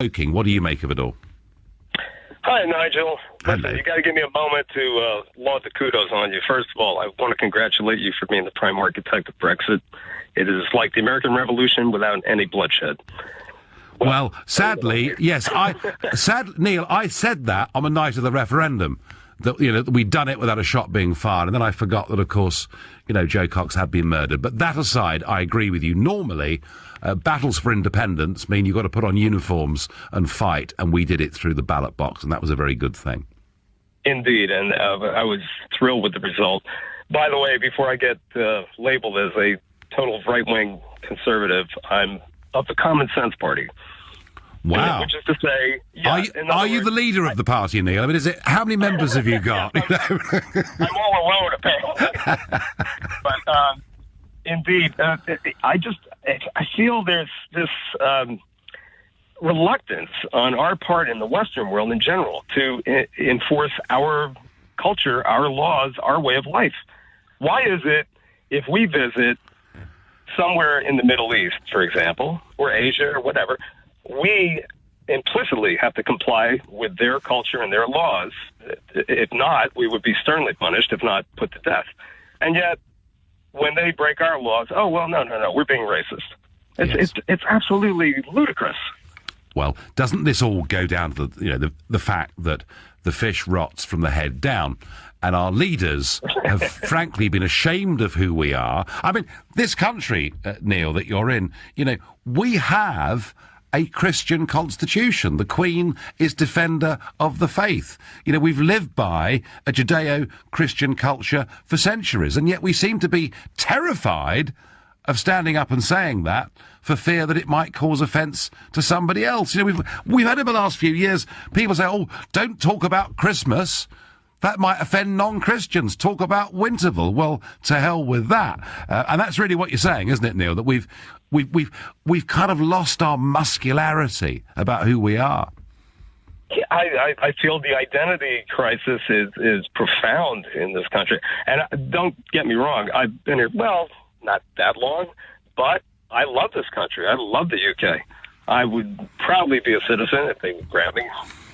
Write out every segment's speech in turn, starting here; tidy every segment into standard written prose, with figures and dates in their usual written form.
Joking. What do you make of it all? Hi, Nigel. Hello. Listen, you got to give me a moment to laud the kudos on you. First of all, I want to congratulate you for being the prime architect of Brexit. It is like the American Revolution without any bloodshed. Well, sadly, yes. Neil, I said that on the night of the referendum, that we'd done it without a shot being fired, and then I forgot that, of course, Joe Cox had been murdered. But that aside, I agree with you. Normally, battles for independence mean you've got to put on uniforms and fight, and we did it through the ballot box, and that was a very good thing. Indeed, and I was thrilled with the result. By the way, before I get labeled as a total right-wing conservative, I'm of the Common Sense Party. Wow. Which is to say, yeah, are you the leader of the party, Neil? I mean, how many members have you got? I'm all alone, apparently. But indeed, I feel there's this reluctance on our part in the Western world in general to enforce our culture, our laws, our way of life. Why is it if we visit somewhere in the Middle East, for example, or Asia or whatever, we implicitly have to comply with their culture and their laws? If not, we would be sternly punished, if not put to death. And yet, when they break our laws, oh, well, no, we're being racist. It's absolutely ludicrous. Well, doesn't this all go down to the fact that the fish rots from the head down? And our leaders have frankly been ashamed of who we are. I mean, this country, Neil, that you're in, we have a Christian constitution. The Queen is defender of the faith. We've lived by a Judeo-Christian culture for centuries, and yet we seem to be terrified of standing up and saying that for fear that it might cause offence to somebody else. We've had in the last few years people say, oh, don't talk about Christmas. That might offend non-Christians. Talk about Winterval. Well, to hell with that. And that's really what you're saying, isn't it, Neil? That we've kind of lost our muscularity about who we are. I feel the identity crisis is profound in this country. And don't get me wrong, I've been here, well, not that long, but I love this country. I love the UK. I would proudly be a citizen if they would grab me.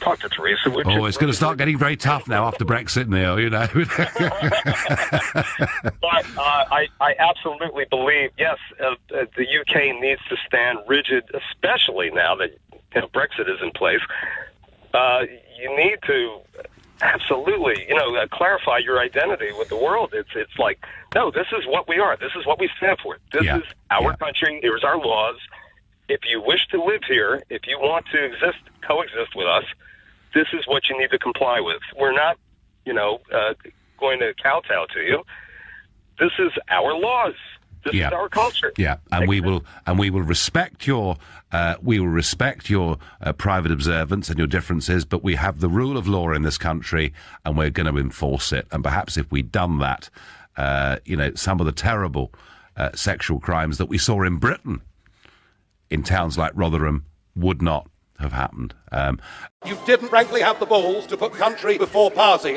Talk to Theresa. It's going to start getting very tough now after Brexit, Neil, But I absolutely believe, yes, the UK needs to stand rigid, especially now that Brexit is in place. You need to absolutely, clarify your identity with the world. It's like, no, this is what we are. This is what we stand for. This is our country. Here's our laws. If you wish to live here, if you want to coexist with us, this is what you need to comply with. We're not, going to kowtow to you. This is our laws. This is our culture. Yeah, and we will respect your private observance and your differences, but we have the rule of law in this country, and we're going to enforce it. And perhaps if we'd done that, some of the terrible sexual crimes that we saw in Britain, in towns like Rotherham, would not have happened. You didn't frankly have the balls to put country before party.